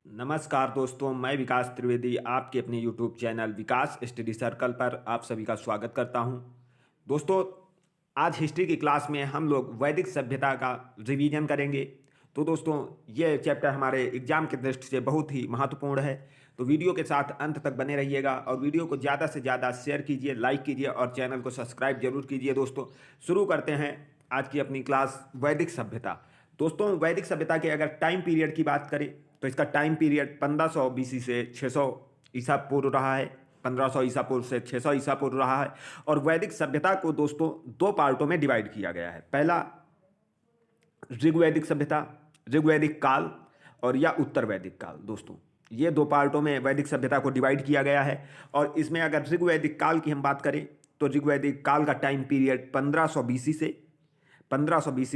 नमस्कार दोस्तों, मैं विकास त्रिवेदी आपके अपने यूट्यूब चैनल विकास स्टडी सर्कल पर आप सभी का स्वागत करता हूं। दोस्तों, आज हिस्ट्री की क्लास में हम लोग वैदिक सभ्यता का रिवीजन करेंगे। तो दोस्तों, ये चैप्टर हमारे एग्जाम की दृष्टि से बहुत ही महत्वपूर्ण है। तो वीडियो के साथ अंत तक बने रहिएगा और वीडियो को ज़्यादा से ज़्यादा शेयर कीजिए, लाइक कीजिए और चैनल को सब्सक्राइब जरूर कीजिए। दोस्तों, शुरू करते हैं आज की अपनी क्लास वैदिक सभ्यता। दोस्तों, वैदिक सभ्यता के अगर टाइम पीरियड की बात करें तो इसका टाइम पीरियड 1500 बीसी से 600 ईसा पूर्व रहा है। 1500 ईसा पूर्व से 600 ईसा पूर्व रहा है। और वैदिक सभ्यता को दोस्तों दो पार्टों में डिवाइड किया गया है। पहला ऋग्वैदिक सभ्यता, ऋग्वैदिक काल, और या उत्तर वैदिक काल। दोस्तों, ये दो पार्टों में वैदिक सभ्यता को डिवाइड किया गया है। और इसमें अगर ऋग्वैदिक काल की हम बात करें तो ऋग्वैदिक काल का टाइम पीरियड 1500 बीसी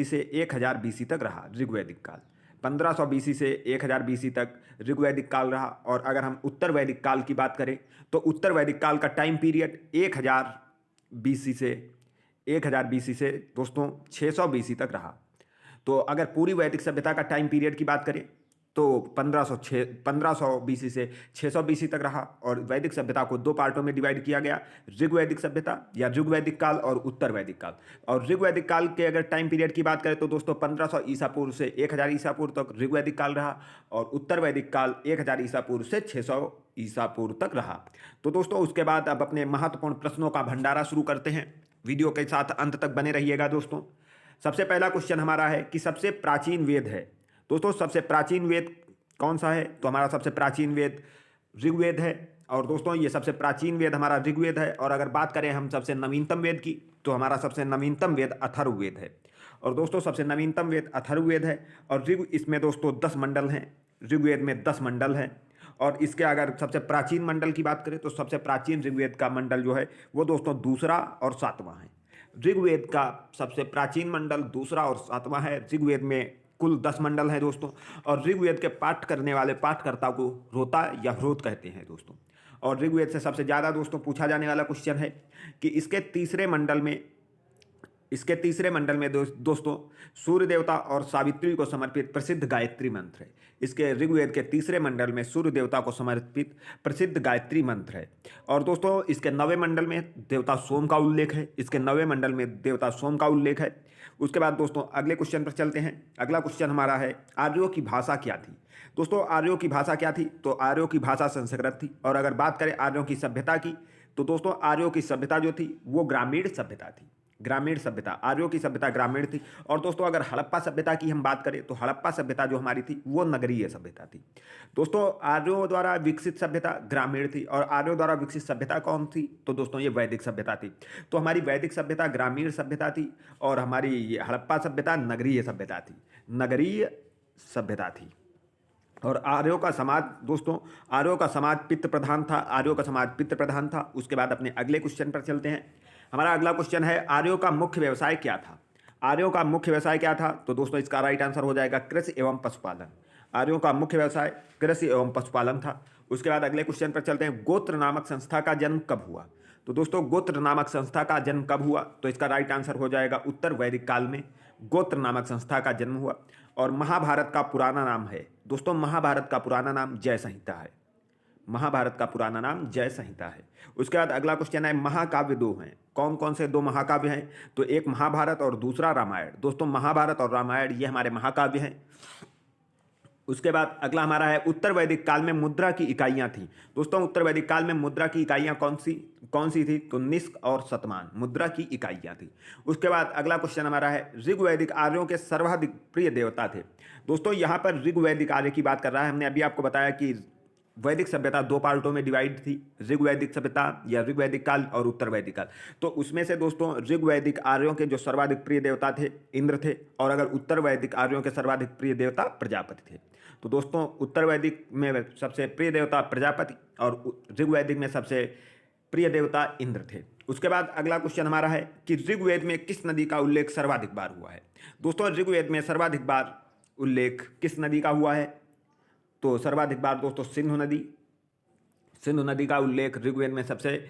से 1000 बीसी तक रहा। ऋग्वैदिक काल 1500 बीसी से 1000 बीसी तक ऋग्वैदिक काल रहा। और अगर हम उत्तर वैदिक काल की बात करें तो उत्तर वैदिक काल का टाइम पीरियड 1000 बीसी से दोस्तों 600 बीसी तक रहा। तो अगर पूरी वैदिक सभ्यता का टाइम पीरियड की बात करें तो 1500 बीसी से 600 बीसी तक रहा। और वैदिक सभ्यता को दो पार्टों में डिवाइड किया गया, ऋग्वैदिक सभ्यता या ऋग्वैदिक काल और उत्तर वैदिक काल। और ऋग्वैदिक काल के अगर टाइम पीरियड की बात करें तो दोस्तों 1500 ईसा पूर्व से 1000 ईसा पूर्व तक ऋग्वैदिक काल रहा। और उत्तर वैदिक काल 1000 ईसा पूर्व से 600 ईसा पूर्व तक रहा। तो दोस्तों, उसके बाद अब अपने महत्वपूर्ण प्रश्नों का भंडारा शुरू करते हैं। वीडियो के साथ अंत तक बने रहिएगा। दोस्तों, सबसे पहला क्वेश्चन हमारा है कि सबसे प्राचीन वेद है। दोस्तों, सबसे प्राचीन वेद कौन सा है? तो हमारा सबसे प्राचीन वेद ऋग्वेद है। और दोस्तों, ये सबसे प्राचीन वेद हमारा ऋग्वेद है। और अगर बात करें हम सबसे नवीनतम वेद की तो हमारा सबसे नवीनतम वेद अथर्ववेद है। और दोस्तों, सबसे नवीनतम वेद अथर्ववेद है। और इसमें दोस्तों 10 मंडल हैं। ऋग्वेद में 10 मंडल हैं। और इसके अगर सबसे प्राचीन मंडल की बात करें तो सबसे प्राचीन ऋग्वेद का मंडल जो है वो दोस्तों दूसरा और सातवां है। ऋग्वेद का सबसे प्राचीन मंडल दूसरा और सातवां है। ऋग्वेद में कुल 10 मंडल हैं दोस्तों। और ऋग्वेद के पाठ करने वाले पाठकर्ता को रोता या ह्रोत कहते हैं दोस्तों। और ऋग्वेद से सबसे ज़्यादा दोस्तों पूछा जाने वाला क्वेश्चन है कि इसके तीसरे मंडल में दोस्तों सूर्य देवता और सावित्री को समर्पित प्रसिद्ध गायत्री मंत्र है। इसके ऋग्वेद के तीसरे मंडल में सूर्य देवता को समर्पित प्रसिद्ध गायत्री मंत्र है। और दोस्तों, इसके 9वें मंडल में देवता सोम का उल्लेख है। उसके बाद दोस्तों अगले क्वेश्चन पर चलते हैं। अगला क्वेश्चन हमारा है आर्यों की भाषा क्या थी। दोस्तों, आर्यों की भाषा क्या थी? तो आर्यों की भाषा संस्कृत थी। और अगर बात करें आर्यों की सभ्यता की तो दोस्तों आर्यों की सभ्यता जो थी वो ग्रामीण सभ्यता थी। आर्यों की सभ्यता ग्रामीण थी। और दोस्तों, अगर हड़प्पा सभ्यता की हम बात करें तो हड़प्पा सभ्यता जो हमारी थी वो नगरीय सभ्यता थी। दोस्तों, आर्यों द्वारा विकसित सभ्यता ग्रामीण थी। और आर्यों द्वारा विकसित सभ्यता कौन थी? तो दोस्तों ये वैदिक सभ्यता थी। तो हमारी वैदिक सभ्यता ग्रामीण सभ्यता थी और हमारी ये हड़प्पा सभ्यता नगरीय सभ्यता थी। और आर्यों का समाज दोस्तों, पितृ प्रधान था। उसके बाद अपने अगले क्वेश्चन पर चलते हैं। हमारा अगला क्वेश्चन है आर्यों का मुख्य व्यवसाय क्या था। तो दोस्तों इसका राइट आंसर हो जाएगा कृषि एवं पशुपालन। आर्यों का मुख्य व्यवसाय कृषि एवं पशुपालन था। उसके बाद अगले क्वेश्चन पर चलते हैं गोत्र नामक संस्था का जन्म कब हुआ। तो दोस्तों, गोत्र नामक संस्था का जन्म कब हुआ? तो इसका राइट आंसर हो जाएगा उत्तर वैदिक काल में गोत्र नामक संस्था का जन्म हुआ। और महाभारत का पुराना नाम है दोस्तों, महाभारत का पुराना नाम जय संहिता है। उसके बाद अगला क्वेश्चन है महाकाव्य दो हैं। कौन कौन से दो महाकाव्य हैं? तो एक महाभारत और दूसरा रामायण। दोस्तों, महाभारत और रामायण ये हमारे महाकाव्य हैं। उसके बाद अगला हमारा है उत्तर वैदिक काल में मुद्रा की इकाइयां थी। दोस्तों, उत्तर वैदिक काल में मुद्रा की इकाइयां कौन सी थी? तो निष्क और शतमान मुद्रा की इकाइयां थी। उसके बाद अगला क्वेश्चन हमारा है ऋग्वैदिक आर्यों के सर्वाधिक प्रिय देवता थे। दोस्तों, यहाँ पर ऋग्वैदिक आर्य की बात कर रहा है। हमने अभी आपको बताया कि वैदिक सभ्यता दो पार्टों में डिवाइड थी, ऋग्वैदिक सभ्यता या ऋग्वैदिक काल और उत्तर वैदिक काल। तो उसमें से दोस्तों ऋग्वैदिक आर्यों के जो सर्वाधिक प्रिय देवता थे इंद्र थे। और अगर उत्तर वैदिक आर्यों के सर्वाधिक प्रिय देवता प्रजापति थे। तो दोस्तों, उत्तर वैदिक में सबसे प्रिय देवता प्रजापति और ऋग्वैदिक में सबसे प्रिय देवता इंद्र थे। उसके बाद अगला क्वेश्चन हमारा है कि ऋग्वेद में किस नदी का उल्लेख सर्वाधिक बार हुआ है। दोस्तों, ऋग्वेद में सर्वाधिक बार उल्लेख किस नदी का हुआ है? तो सर्वाधिक बार दोस्तों सिंधु नदी का उल्लेख ऋग्वेद में सबसे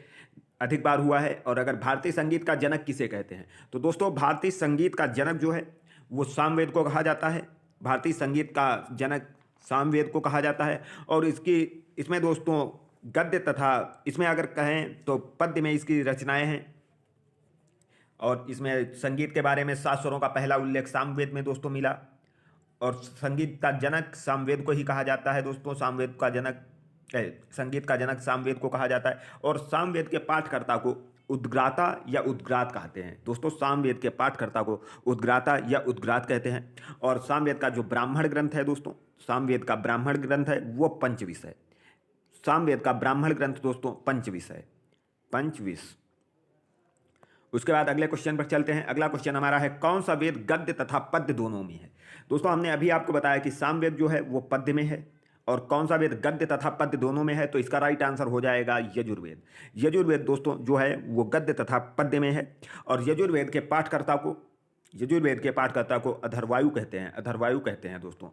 अधिक बार हुआ है। और अगर भारतीय संगीत का जनक किसे कहते हैं? तो दोस्तों, भारतीय संगीत का जनक जो है वो सामवेद को कहा जाता है। भारतीय संगीत का जनक सामवेद को कहा जाता है। और इसमें दोस्तों गद्य तथा इसमें अगर कहें तो पद्य में इसकी रचनाएं हैं। और इसमें संगीत के बारे में 7 स्वरों का पहला उल्लेख सामवेद में दोस्तों मिला। और संगीत का जनक सामवेद को ही कहा जाता है दोस्तों। सामवेद का जनक संगीत का जनक सामवेद को कहा जाता है। और सामवेद के पाठकर्ता को उद्गाता या उद्गात कहते हैं दोस्तों। सामवेद के पाठकर्ता को उद्गाता या उद्गात कहते हैं। और सामवेद का जो ब्राह्मण ग्रंथ है दोस्तों, सामवेद का ब्राह्मण ग्रंथ है वो पंचविश है। सामवेद का ब्राह्मण ग्रंथ दोस्तों पंचविश है, पंचविश। उसके बाद अगले क्वेश्चन पर चलते हैं। अगला क्वेश्चन हमारा है कौन सा वेद गद्य तथा पद्य दोनों में है। दोस्तों हमने अभी आपको बताया कि सामवेद जो है वो पद्य में है और कौन सा वेद गद्य तथा पद्य दोनों में है, तो इसका राइट आंसर हो जाएगा यजुर्वेद। यजुर्वेद दोस्तों जो है वो गद्य तथा पद्य में है। और यजुर्वेद के पाठकर्ता को अधर्वायु कहते हैं, अधर्वायु कहते हैं दोस्तों,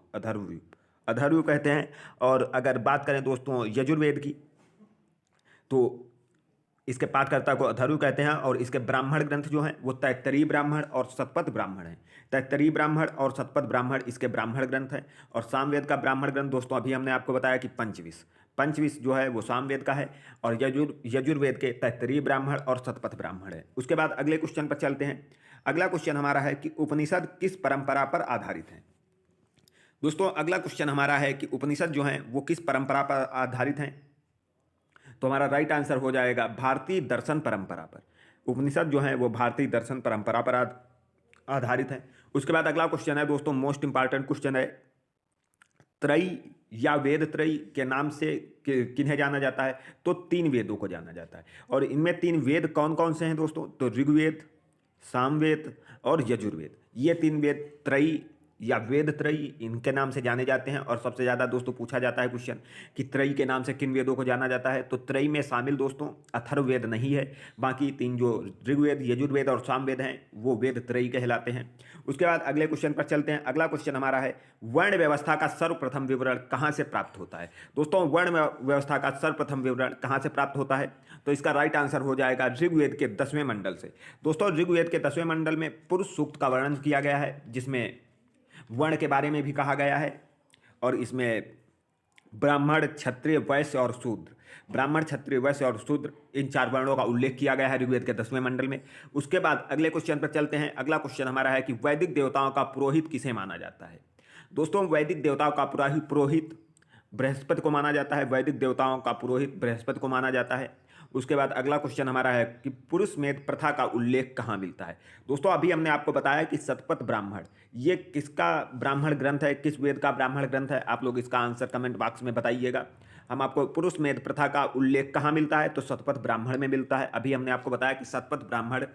अधर्वायु कहते हैं। और अगर बात करें दोस्तों यजुर्वेद की, तो इसके पाठकर्ता को अधर्व कहते हैं। और इसके ब्राह्मण ग्रंथ जो हैं वो तैत्तरीय ब्राह्मण और शतपथ ब्राह्मण हैं। तैत्तरीय ब्राह्मण और शतपथ ब्राह्मण इसके ब्राह्मण ग्रंथ हैं। और सामवेद का ब्राह्मण ग्रंथ दोस्तों अभी हमने आपको बताया कि पंचविश जो है वो सामवेद का है। और यजुर्वेद के तैत्तरीय ब्राह्मण और शतपथ ब्राह्मण है। उसके बाद अगले क्वेश्चन पर चलते हैं। अगला क्वेश्चन हमारा है कि उपनिषद किस परंपरा पर आधारित हैं। दोस्तों अगला क्वेश्चन हमारा है कि उपनिषद जो हैं वो किस परंपरा पर आधारित हैं, तो हमारा राइट आंसर हो जाएगा भारतीय दर्शन परंपरा पर। उपनिषद जो है वो भारतीय दर्शन परंपरा पर आधारित है। उसके बाद अगला क्वेश्चन है दोस्तों, मोस्ट इंपॉर्टेंट क्वेश्चन है, त्रयी या वेद त्रयी के नाम से किन्हें जाना जाता है, तो 3 वेदों को जाना जाता है। और इनमें 3 वेद कौन कौन से हैं दोस्तों, तो ऋग्वेद, सामवेद और यजुर्वेद। ये 3 वेद त्रयी या वेद त्रयी इनके नाम से जाने जाते हैं। और सबसे ज़्यादा दोस्तों पूछा जाता है क्वेश्चन कि त्रयी के नाम से किन वेदों को जाना जाता है, तो त्रयी में शामिल दोस्तों अथर्ववेद नहीं है। बाकी 3 जो ऋग्वेद, यजुर्वेद और सामवेद हैं वो वेद त्रयी कहलाते हैं। उसके बाद अगले क्वेश्चन पर चलते हैं। अगला क्वेश्चन हमारा है वर्ण व्यवस्था का सर्वप्रथम विवरण कहाँ से प्राप्त होता है। दोस्तों वर्ण व्यवस्था का सर्वप्रथम विवरण कहाँ से प्राप्त होता है, तो इसका राइट आंसर हो जाएगा ऋग्वेद के 10वें मंडल से। दोस्तों ऋग्वेद के 10वें मंडल में पुरुष सूक्त का वर्णन किया गया है, जिसमें वर्ण के बारे में भी कहा गया है। और इसमें ब्राह्मण, क्षत्रिय, वैश्य और शूद्र, ब्राह्मण, क्षत्रिय, वैश्य और शूद्र, इन 4 वर्णों का उल्लेख किया गया है ऋग्वेद के 10वें मंडल में। उसके बाद अगले क्वेश्चन पर चलते हैं। अगला क्वेश्चन हमारा है कि वैदिक देवताओं का पुरोहित किसे माना जाता है। दोस्तों वैदिक देवताओं का पुरोहित बृहस्पति को माना जाता है। वैदिक देवताओं का पुरोहित बृहस्पति को माना जाता है। उसके बाद अगला क्वेश्चन हमारा है कि पुरुष मेध प्रथा का उल्लेख कहाँ मिलता है। दोस्तों अभी हमने आपको बताया कि शतपथ ब्राह्मण ये किसका ब्राह्मण ग्रंथ है, किस वेद का ब्राह्मण ग्रंथ है, आप लोग इसका आंसर कमेंट बॉक्स में बताइएगा। हम आपको पुरुष मेध प्रथा का उल्लेख कहाँ मिलता है, तो शतपथ ब्राह्मण में मिलता है। अभी हमने आपको बताया कि शतपथ ब्राह्मण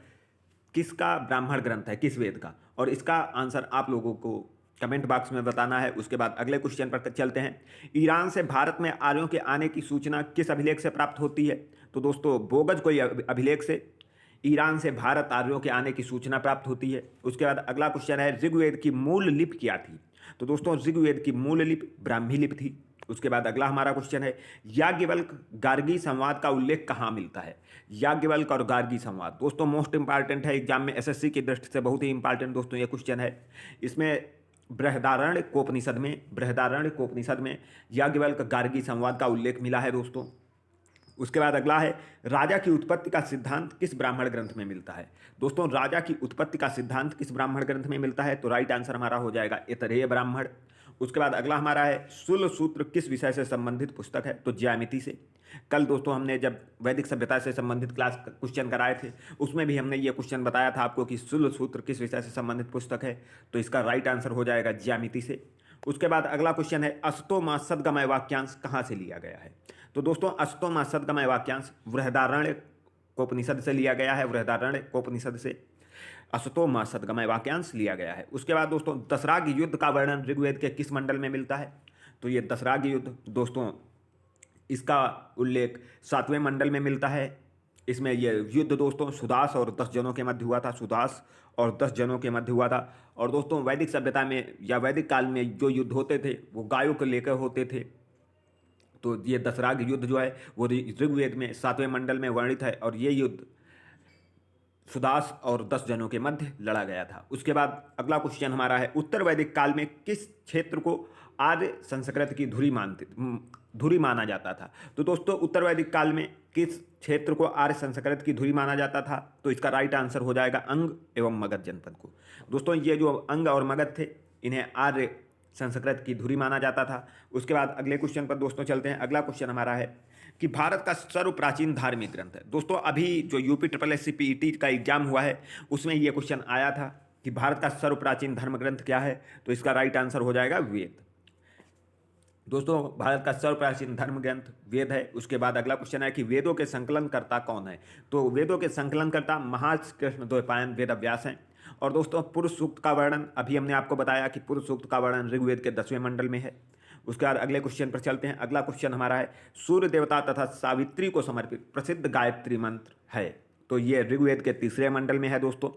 किसका ब्राह्मण ग्रंथ है, किस वेद का, और इसका आंसर आप लोगों को कमेंट बॉक्स में बताना है। उसके बाद अगले क्वेश्चन पर चलते हैं। ईरान से भारत में आर्यों के आने की सूचना किस अभिलेख से प्राप्त होती है, तो दोस्तों बोगज कोई अभिलेख से ईरान से भारत आर्यों के आने की सूचना प्राप्त होती है। उसके बाद अगला क्वेश्चन है ऋग्वेद की मूल लिपि क्या थी, तो दोस्तों ऋग्वेद की मूल लिपि ब्राह्मी लिपि थी। उसके बाद अगला हमारा क्वेश्चन है याज्ञवल्क गार्गी संवाद का उल्लेख कहाँ मिलता है। याज्ञवल्क और गार्गी संवाद दोस्तों मोस्ट इंपॉर्टेंट है, एग्जाम में एसएससी की दृष्टि से बहुत ही इंपॉर्टेंट दोस्तों ये क्वेश्चन है। इसमें बृहदारण्यकोपनिषद में याज्ञवल्क गार्गी संवाद का उल्लेख मिला है दोस्तों। उसके बाद अगला है राजा की उत्पत्ति का सिद्धांत किस ब्राह्मण ग्रंथ में मिलता है। दोस्तों राजा की उत्पत्ति का सिद्धांत किस ब्राह्मण ग्रंथ में मिलता है, तो राइट आंसर हमारा हो जाएगा ऐतरेय ब्राह्मण। उसके बाद अगला हमारा है शूल सूत्र किस विषय से संबंधित पुस्तक है, तो ज्यामिति से। कल दोस्तों हमने जब वैदिक सभ्यता से संबंधित क्लास क्वेश्चन कराए थे उसमें भी हमने ये क्वेश्चन बताया था आपको कि शूल सूत्र किस विषय से संबंधित पुस्तक है, तो इसका राइट आंसर हो जाएगा ज्यामिति से। उसके बाद अगला क्वेश्चन है अस्तोमा सद्गमय वाक्यांश कहाँ से लिया गया है, तो दोस्तों अस्तोमा सद्गमय वाक्यांश बृहदारण्यकोपनिषद से लिया गया है। बृहदारण्यकोपनिषद से अस्तोमा सद्गमय वाक्यांश लिया गया है। उसके बाद दोस्तों दशराग युद्ध का वर्णन ऋग्वेद के किस मंडल में मिलता है, तो ये दशराग युद्ध दोस्तों इसका उल्लेख 7वें मंडल में मिलता है। इसमें यह युद्ध दोस्तों सुदास और 10 जनों के मध्य हुआ था, सुदास और 10 जनों के मध्य हुआ था। और दोस्तों वैदिक सभ्यता में या वैदिक काल में जो युद्ध होते थे वो गायों को लेकर होते थे, तो ये दशराग युद्ध जो है वो ऋग्वेद में 7वें मंडल में वर्णित है। और ये युद्ध सुदास और 10 जनों के मध्य लड़ा गया था। उसके बाद अगला क्वेश्चन हमारा है उत्तर वैदिक काल में किस क्षेत्र को आर्य संस्कृत की धुरी माना जाता था। तो दोस्तों उत्तर वैदिक काल में किस क्षेत्र को आर्य संस्कृत की धुरी माना जाता था? तो इसका राइट आंसर हो जाएगा अंग एवं मगध जनपद को। दोस्तों ये जो अंग और मगध थे इन्हें आर्य संस्कृत की धुरी माना जाता था। उसके बाद अगले क्वेश्चन पर दोस्तों चलते हैं। अगला क्वेश्चन हमारा है कि भारत का सर्व प्राचीन धार्मिक ग्रंथ है। दोस्तों अभी जो यूपी SSSC PET का एग्जाम हुआ है उसमें ये क्वेश्चन आया था कि भारत का सर्व प्राचीन धर्म ग्रंथ क्या है? तो इसका राइट आंसर हो जाएगा वेद। दोस्तों भारत का सर्व प्राचीन धर्म ग्रंथ वेद है। उसके बाद अगला क्वेश्चन है कि वेदों के संकलनकर्ता कौन है? तो वेदों के संकलनकर्ता महर्षि कृष्णद्वैपायन वेद व्यास हैं। और दोस्तों पुरुष सूक्त का वर्णन अभी हमने आपको बताया कि पुरुष सूक्त का वर्णन ऋग्वेद के 10वें मंडल में है। उसके बाद अगले क्वेश्चन पर चलते हैं। अगला क्वेश्चन हमारा है सूर्य देवता तथा सावित्री को समर्पित प्रसिद्ध गायत्री मंत्र है। तो ये ऋग्वेद के 3रे मंडल में है दोस्तों।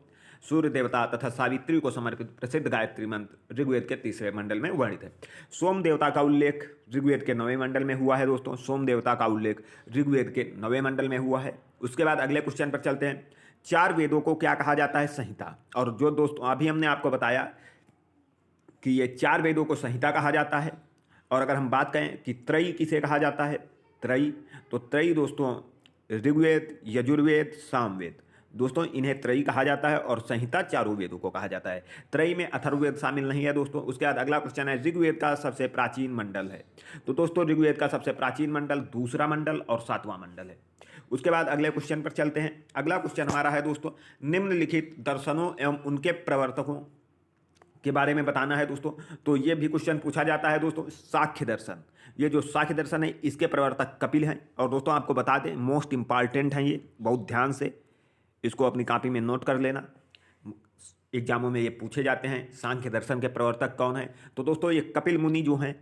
सूर्य देवता तथा सावित्री को समर्पित प्रसिद्ध गायत्री मंत्र ऋग्वेद के 3रे मंडल में वर्णित है। सोम देवता का उल्लेख ऋग्वेद के 9वें मंडल में हुआ है दोस्तों। सोम देवता का उल्लेख ऋग्वेद के 9वें मंडल में हुआ है। उसके बाद अगले क्वेश्चन पर चलते हैं। 4 वेदों को क्या कहा जाता है? संहिता। और जो दोस्तों अभी हमने आपको बताया कि ये 4 वेदों को संहिता कहा जाता है। और अगर हम बात करें कि त्रयी किसे कहा जाता है? त्रयी, तो त्रयी दोस्तों ऋग्वेद, यजुर्वेद, सामवेद, दोस्तों इन्हें त्रयी कहा जाता है। और संहिता 4 वेदों को कहा जाता है। त्रयी में अथर्ववेद शामिल नहीं है दोस्तों। उसके बाद अगला क्वेश्चन है ऋग्वेद का सबसे प्राचीन मंडल है। तो दोस्तों ऋग्वेद का सबसे प्राचीन मंडल 2रा मंडल और 7वां मंडल है। उसके बाद अगले क्वेश्चन पर चलते हैं। अगला क्वेश्चन हमारा है दोस्तों निम्नलिखित दर्शनों एवं उनके प्रवर्तकों के बारे में बताना है दोस्तों। तो ये भी क्वेश्चन पूछा जाता है दोस्तों। सांख्य दर्शन, ये जो सांख्य दर्शन है इसके प्रवर्तक कपिल हैं। और दोस्तों आपको बता दें मोस्ट इंपॉर्टेंट हैं ये, बहुत ध्यान से इसको अपनी कॉपी में नोट कर लेना। एग्जामों में ये पूछे जाते हैं सांख्य दर्शन के प्रवर्तक कौन है। तो दोस्तों ये कपिल मुनि जो हैं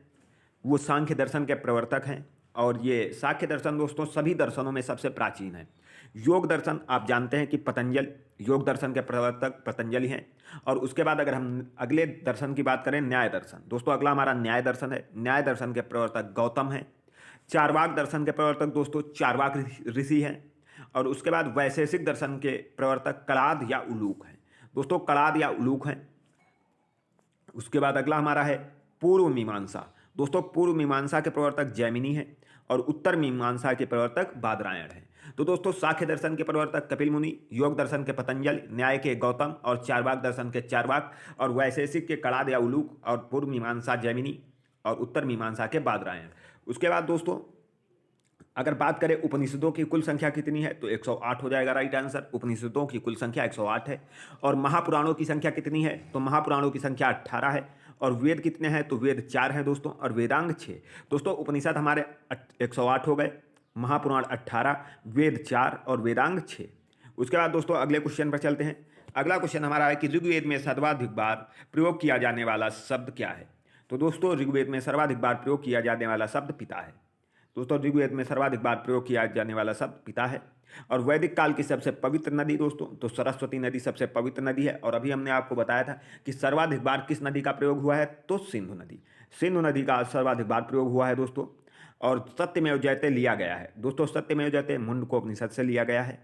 वो सांख्य दर्शन के प्रवर्तक हैं। और ये सांख्य दर्शन दोस्तों सभी दर्शनों में सबसे प्राचीन है। योग दर्शन आप जानते हैं कि पतंजल योग दर्शन के प्रवर्तक पतंजलि हैं। और उसके बाद अगर हम अगले दर्शन की बात करें न्याय दर्शन, दोस्तों अगला हमारा न्याय दर्शन है। न्याय दर्शन के प्रवर्तक गौतम हैं। चारवाक दर्शन के प्रवर्तक दोस्तों चारवाक ऋषि हैं। और उसके बाद वैशेषिक दर्शन के प्रवर्तक कलाद या उलूक हैं। दोस्तों कलाद या उलूक हैं। उसके बाद अगला हमारा है पूर्व मीमांसा। दोस्तों पूर्व मीमांसा के प्रवर्तक जैमिनी हैं। और उत्तर मीमांसा के प्रवर्तक बादरायण हैं। तो दोस्तों सांख्य दर्शन के प्रवर्तक कपिल मुनि, योग दर्शन के पतंजल, न्याय के गौतम और चारवाक दर्शन के चारवाक और वैशेषिक के कलाद या उलूक और पूर्व मीमांसा जैमिनी और उत्तर मीमांसा के बादरायण। उसके बाद दोस्तों अगर बात करें उपनिषदों की कुल संख्या कितनी है तो 108 हो जाएगा राइट आंसर। उपनिषदों की कुल संख्या 108 है। और महापुराणों की संख्या कितनी है तो महापुराणों की संख्या 18 है। और वेद कितने हैं तो वेद 4 हैं दोस्तों और वेदांग 6। दोस्तों उपनिषद हमारे 108 हो गए, महापुराण 18, वेद 4 और वेदांग 6। उसके बाद दोस्तों अगले क्वेश्चन पर चलते हैं। अगला क्वेश्चन हमारा है कि ऋग्वेद में सर्वाधिक बार प्रयोग किया जाने वाला शब्द क्या है? तो दोस्तों ऋग्वेद में सर्वाधिक बार प्रयोग किया जाने वाला शब्द पिता है। दोस्तों ऋग्वेद में सर्वाधिक बार प्रयोग किया जाने वाला शब्द पिता है। और वैदिक काल की सबसे पवित्र नदी दोस्तों तो सरस्वती नदी सबसे पवित्र नदी है। और अभी हमने आपको बताया था कि सर्वाधिक बार किस नदी का प्रयोग हुआ है तो सिंधु नदी। सिंधु नदी का सर्वाधिक बार प्रयोग हुआ है दोस्तों। और सत्यमेव जयते लिया गया है दोस्तों। सत्यमेव जयते मुंडकोपनिषद से लिया गया है।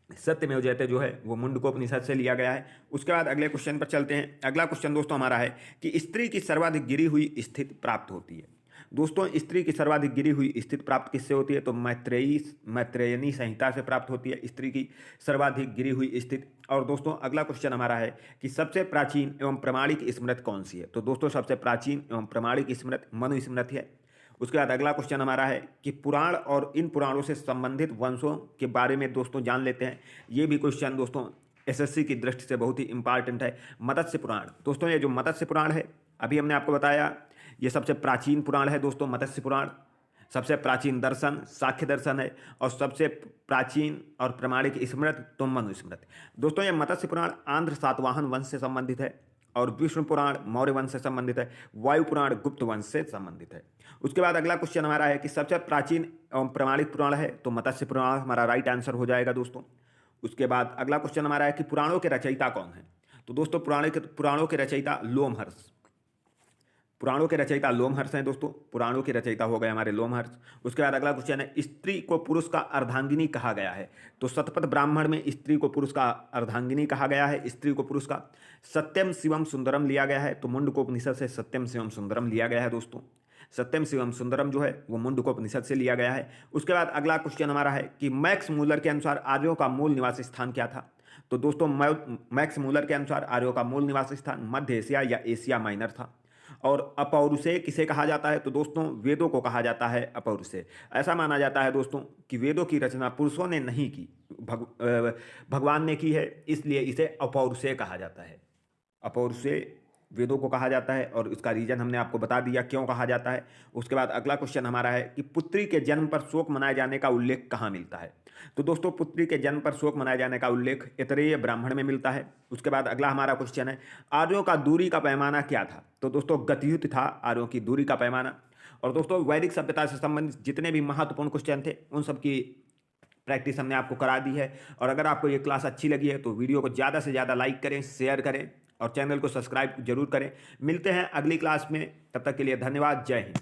सत्यमेव जयते जो है वो मुंडकोपनिषद से लिया गया है। उसके बाद अगले क्वेश्चन पर चलते हैं। अगला क्वेश्चन दोस्तों हमारा है कि स्त्री की सर्वाधिक गिरी हुई स्थिति प्राप्त होती है। दोस्तों स्त्री की सर्वाधिक गिरी हुई स्थिति प्राप्त किससे होती है तो मैत्रेयनी संहिता से प्राप्त होती है स्त्री की सर्वाधिक गिरी हुई स्थिति। और दोस्तों अगला क्वेश्चन हमारा है कि सबसे प्राचीन एवं प्रमाणिक स्मृति कौन सी है? तो दोस्तों सबसे प्राचीन एवं प्रमाणिक स्मृति मनुस्मृति है। उसके बाद अगला क्वेश्चन हमारा है कि पुराण और इन पुराणों से संबंधित वंशों के बारे में दोस्तों जान लेते हैं। ये भी क्वेश्चन दोस्तों SSC की दृष्टि से बहुत ही इंपॉर्टेंट है। मत्स्य पुराण, दोस्तों ये जो मत्स्य पुराण है अभी हमने आपको बताया ये सबसे प्राचीन पुराण है दोस्तों। मत्स्य पुराण सबसे प्राचीन दर्शन सांख्य दर्शन है। और सबसे प्राचीन और प्रमाणिक स्मृति तो मनुस्मृति। दोस्तों ये मत्स्य पुराण आंध्र सातवाहन वंश से संबंधित है। और विष्णु पुराण मौर्य वंश से संबंधित है। वायु पुराण गुप्त वंश से संबंधित है। उसके बाद अगला क्वेश्चन हमारा है कि सबसे प्राचीन एवं प्रमाणिक पुराण है तो मत्स्य पुराण हमारा राइट आंसर हो जाएगा दोस्तों। उसके बाद अगला क्वेश्चन हमारा है कि पुराणों के रचयिता कौन है? तो दोस्तों पुराणों के रचयिता लोमहर्ष। पुराणों के रचयिता लोमहर्ष हैं दोस्तों, पुराणों के रचयिता हो गए हमारे लोमहर्ष। उसके बाद अगला क्वेश्चन है, स्त्री को पुरुष का अर्धांगिनी कहा गया है। तो शतपथ ब्राह्मण में स्त्री को पुरुष का अर्धांगिनी कहा गया है, स्त्री को पुरुष का। सत्यम शिवम सुंदरम लिया गया है, तो मुंडकोपनिषद से सत्यम शिवम सुंदरम लिया गया है दोस्तों। सत्यम शिवम सुंदरम जो है वो मुंडकोपनिषद से लिया गया है। उसके बाद अगला क्वेश्चन हमारा है कि मैक्स मूलर के अनुसार आर्यों का मूल निवास स्थान क्या था। तो दोस्तों मैक्स मूलर के अनुसार आर्यों का मूल निवास स्थान मध्य एशिया या एशिया माइनर था। और अपौरुषेय किसे कहा जाता है, तो दोस्तों वेदों को कहा जाता है अपौरुषेय। ऐसा माना जाता है दोस्तों कि वेदों की रचना पुरुषों ने नहीं की, भगवान ने की है, इसलिए इसे अपौरुषेय कहा जाता है। अपौरुषेय वेदों को कहा जाता है और इसका रीजन हमने आपको बता दिया क्यों कहा जाता है। उसके बाद अगला क्वेश्चन हमारा है कि पुत्री के जन्म पर शोक मनाए जाने का उल्लेख कहाँ मिलता है। तो दोस्तों पुत्री के जन्म पर शोक मनाए जाने का उल्लेख ऐतरेय ब्राह्मण में मिलता है। उसके बाद अगला हमारा क्वेश्चन है, आर्यों का दूरी का पैमाना क्या था। तो दोस्तों गतियुत था आर्यों की दूरी का पैमाना। और दोस्तों वैदिक सभ्यता से संबंधित जितने भी महत्वपूर्ण क्वेश्चन थे उन सब की प्रैक्टिस हमने आपको करा दी है। और अगर आपको ये क्लास अच्छी लगी है तो वीडियो को ज़्यादा से ज़्यादा लाइक करें, शेयर करें और चैनल को सब्सक्राइब जरूर करें। मिलते हैं अगली क्लास में, तब तक के लिए धन्यवाद। जय हिंद।